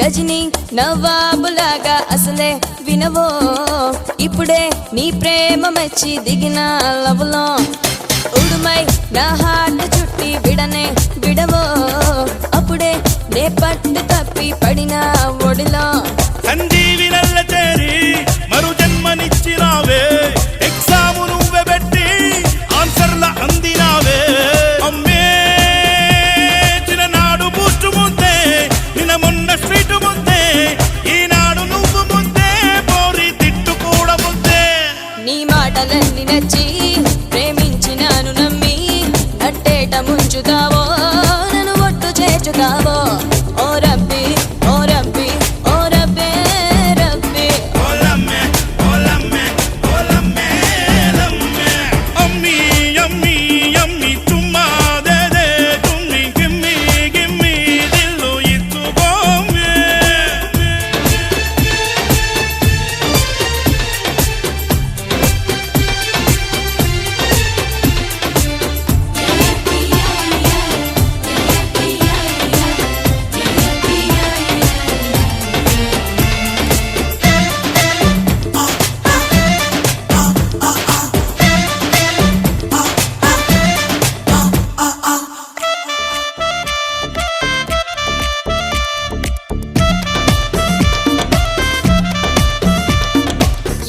గజని నవాబులాగా అసలే వినవో ఇప్పుడే నీ ప్రేమ మెచ్చి దిగిన లవ్లో ఉడుమై నా హార్ట్ చుట్టి విడనే విడవో అప్పుడే నే పట్టు తప్పి పడిన ఒడిలో సంజీవి నల్ల చేరి మరు జన్మనిచ్చి రావే ఎగ్జాము నువ్వే పెట్టి ఆన్సర్ల అందినావే అమ్మే చిన్ననాడు బూస్ట్ ముందే నిన్న మొన్న స్వీట్ ముందే ఈనాడు నువ్వు ముందే పోరి తిట్టు కూడా ముందే నీ మాటలన్నీ నచ్చి ప్రేమించినాను నమ్మి నట్టేట ముంచుతావో నన్ను ఒట్టు చేర్చుతావో ఓ రబ్బీ ఓ రబ్బీ ఓ రబ్బే రబ్బీ ఓలమ్మే ఓలమ్మే ఓలమ్మే లమ్మే అమ్మీ అమ్మీ అమ్మీ చుమ్మా దే దే చుమ్మి గిమ్మి గిమ్మి దిల్లు ఇచ్చుకోమ్మే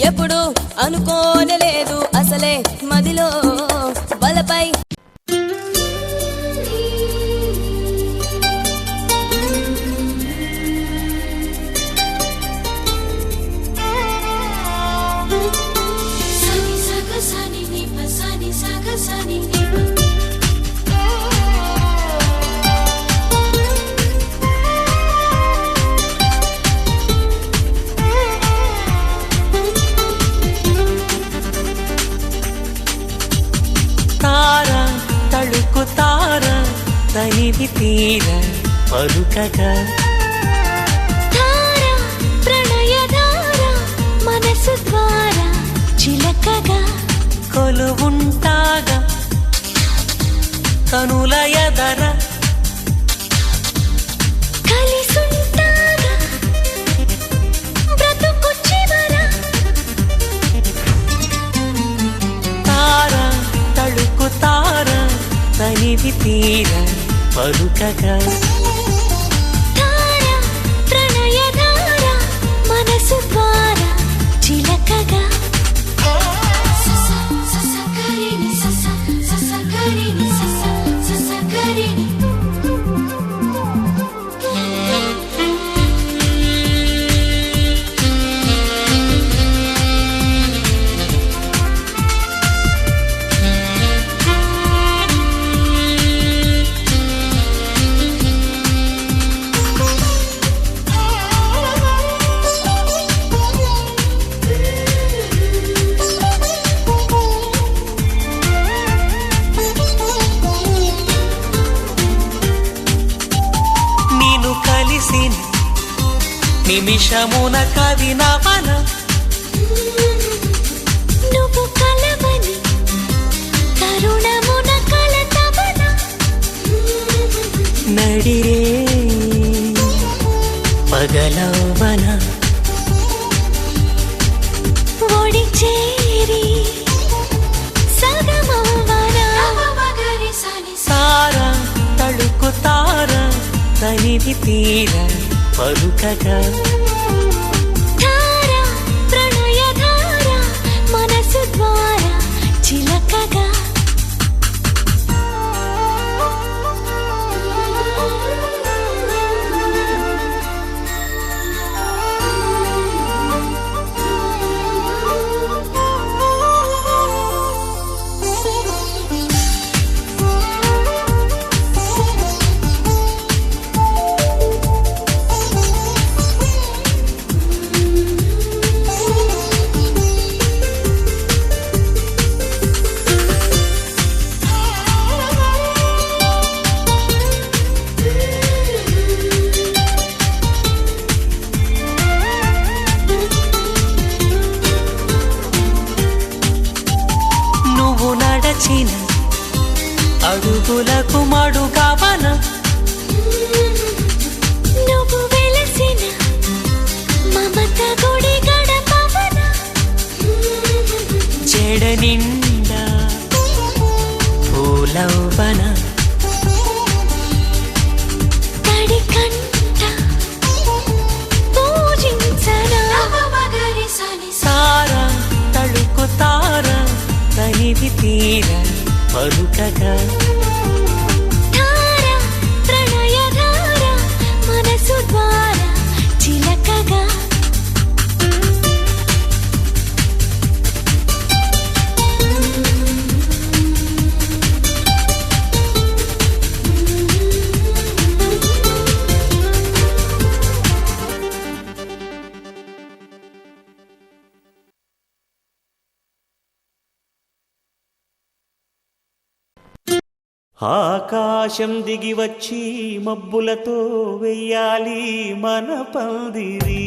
ఎప్పుడు అనుకోనలేదు అసలే మదిలో బలపై తార తళుకు తార తనివి తీర పలుకగా ప్రణయధార మనసు ద్వారా చిలకగా కొలువుంటాగా కనుల ఎదర కలిసుంటాగా బ్రతుకు చివర తార తళుకు తార తనివి తీర పలుకగా ధార ప్రణయధార మనసు ద్వారా చిలకగా నిన్ను కలిసిన నిమిషమున కవి నవన నువ్వు కలవని తరుణమున కలతవన నడిరే పగలవన ఒడి చేరి సగమవన తార తళుకు తార తనివి తీర పలుకగా ధార ప్రణయధార మనసు ద్వారా చిలకగా నిండా పూలవ్వన తడి కంట పూజించనా సారా తళుకు తార తనివి తీర పలుకగా ధార ప్రణయ ధార మనసు ద్వారా చిలకగా ఆకాశం దిగి వచ్చి మబ్బులతో వెయ్యాలి మన పందిరి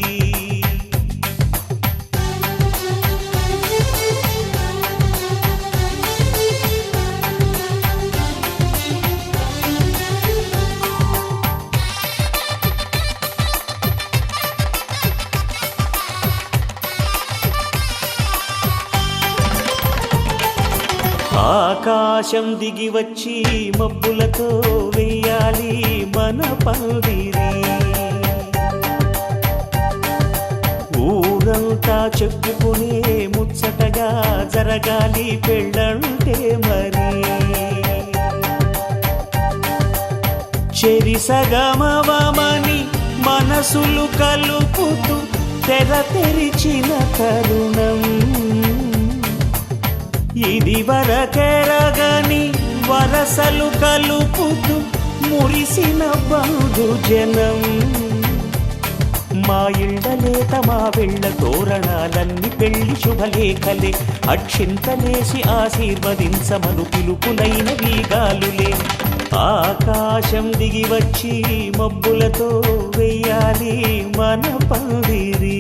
ఆకాశం దిగి వచ్చి మబ్బులతో వెయ్యాలి మన పందిరి ఊరంతా చెప్పుకునే ముచ్చటగా జరగాలి పెళ్ళంటే మరి చెరిసగమవమని మనసులు కలుపుతూ తెర తెరిచిన తరుణం ఇది వరకెరగని వరసలు కలుపుతూ మురిసిన బంధుజనం మా ఇళ్ళలేత మా వెళ్ళ తోరణాలన్నీ పెళ్లి శుభలేఖలే అక్షింతలేసి ఆశీర్వదించమను పిలుపులైన వీగాలులే ఆకాశం దిగి వచ్చి మబ్బులతో వెయ్యాలి మన పందిరి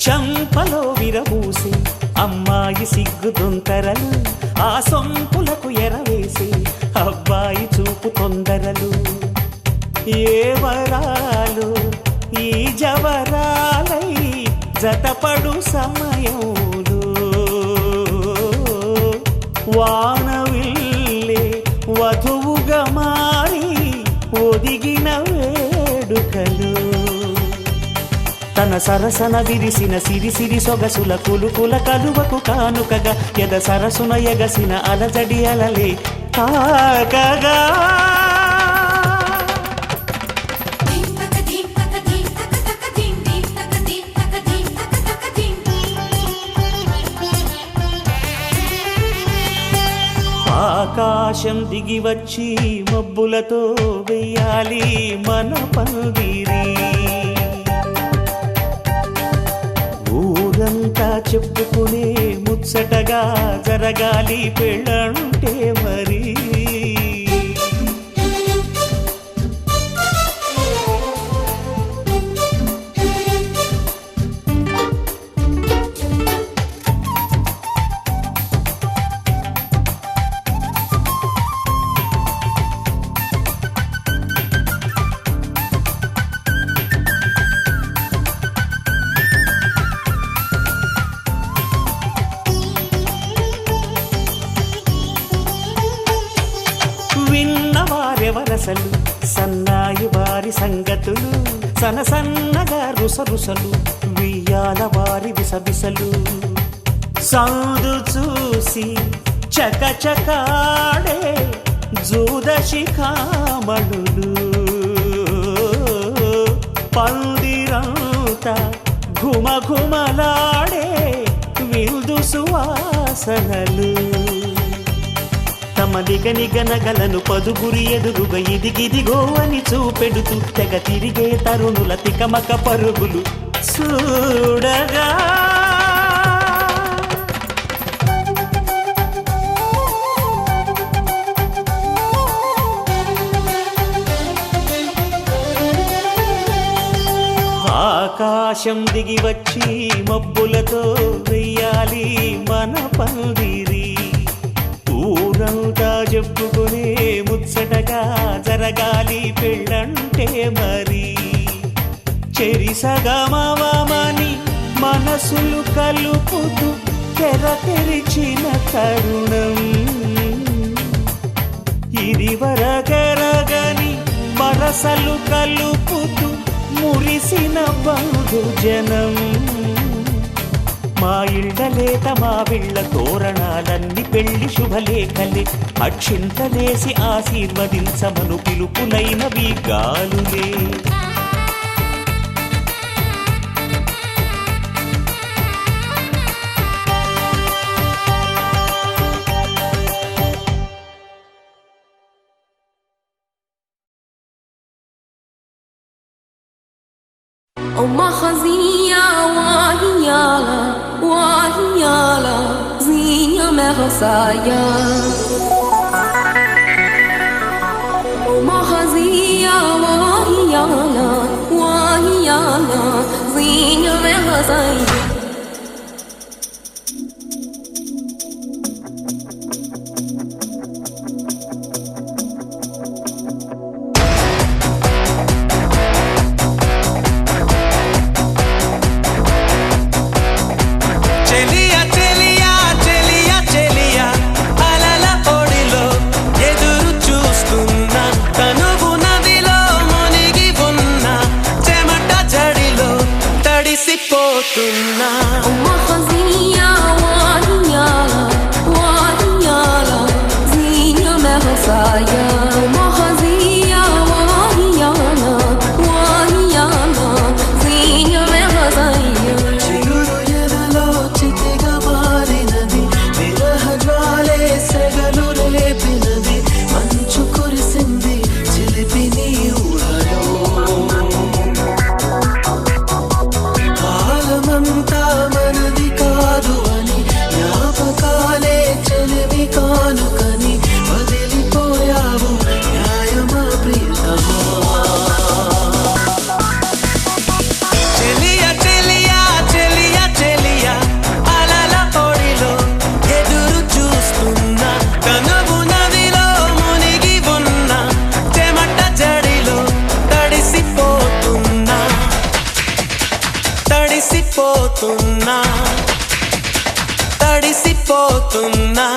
చంపలో విరబూసి అమ్మాయి సిగ్గుదొంతరలు ఆ సొంపులకు ఎరవేసి అబ్బాయి చూపు తొందరలు ఏ వరాలు ఈ జవరాలై జతపడు సమయంలో వానవిల్లే వధువుగా మారి ఒదిగిన వేడుకలు తన సరసన విరిసిన సిరిసిరి సొగసుల కులుకుల కలువకు కానుకగా ఎద సరసున ఎగసిన అలజడి అలలే తాకగా ఆకాశం దిగి వచ్చి మబ్బులతో వెయ్యాలి మన పందిరి ఊరంతా చెప్పుకునే ముచ్చటగా జరగాలి పెళ్ళంటే మరి విన్నవారెవరసలు సన్నాయి వారి సంగతులు సనసన్నగా రుసరుసలు వియ్యాల వారి విసవిసలు సౌదు చూసి చకచకాడే జూదశిఖామణులు పందిరంతా ఘుమఘుమలాడే విందు సువాసనలు తమ నిగనగలను పదుగురి ఎదురుగా ఇదిగిదిగో అని చూపెడుతూ తెగ తిరిగే తరుణుల తికమక పరుగులు చూడగా ఆకాశం దిగి వచ్చి మబ్బులతో వెయ్యాలి మన పందిరి, ఊరంతా చెప్పుకునే ముచ్చటగా జరగాలి పెళ్ళంటే మరి. చెరిసగమవమని మనసులు కలుపుతూ తెర తెరిచిన తరుణం, ఇది వరగరగని వరసలు కలుపుతూ మురిసిన బంధుజనం. మా ఇళ్ళలేత మా విళ్ళ తోరణాలన్నీ పెళ్లి శుభలేఖలే, అక్షింతలేసి ఆశీర్వదించమను పిలుపులైనవి గాలులే. أما خزية وهيالا وهيالا زينة مغصايا أما خزية وهيالا وهيالا زينة مغصايا أما خزية وهيالا وهيالا زينة مغصايا أما خزية وهيالا وهيالا زينة مغصايا చిగురు ఎదలో చితిగా మారినది, విరహ జ్వాలే సెగలు రేపినది, మంచు కురిసింది చిలిపి నీ ఊహలో. కాలమంతా మనది కాదు అని జ్ఞాపకాలే చెలిమి కానుకని వదిలిపోయావు న్యాయమా ప్రియతమా. చెలియా చెలియా చెలియా చెలియా అలల పొడిలో ఎదురు చూస్తున్నా, కనువు నదిలో మునిగి ఉన్నా, చెమట జడిలో తడిసిపోతున్నా తడిసిపోతున్నా తడిసిపోతున్నా.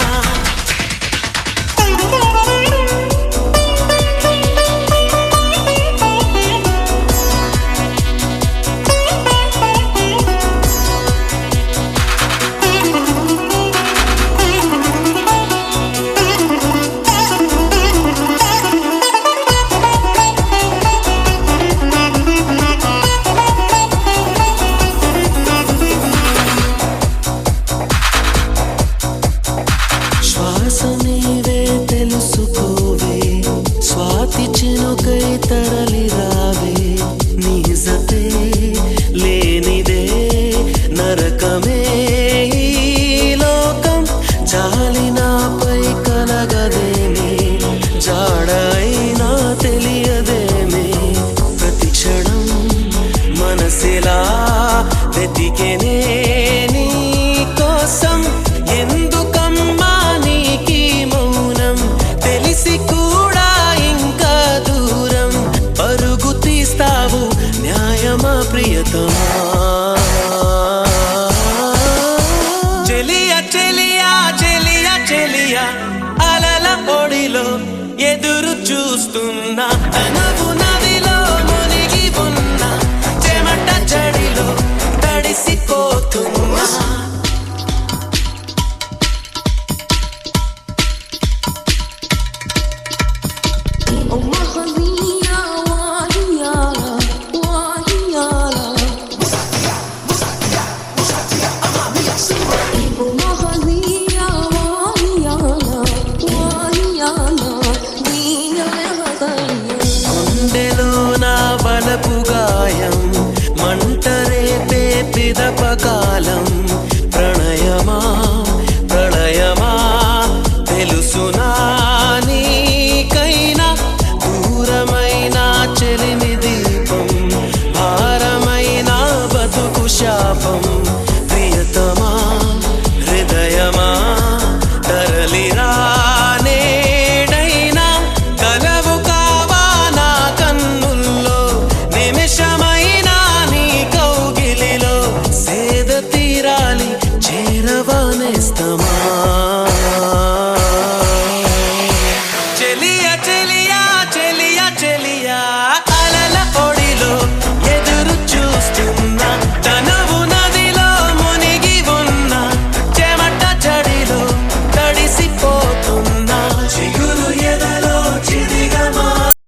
శ్వాస నీవే తెలుసుకోవే, స్వాతి చినుకై తరలి రావే, నిజతే లేనిదే నరకమే ఈ లోకం, జాలినాపై కలగదేమే, జాడైనా తెలియదేమే, ప్రతి క్షణం మనసిలా వెతికెనే నీ కోసం, ఎందుకమ్మా నీకీ మౌనం, తెలిసి కూడా ఇంకా దూరం, పరుగు తీస్తావు న్యాయమా ప్రియతమా. చెలియా చెలియా చెలియా చెలియా అలల పొడిలో ఎదురు చూస్తున్నా,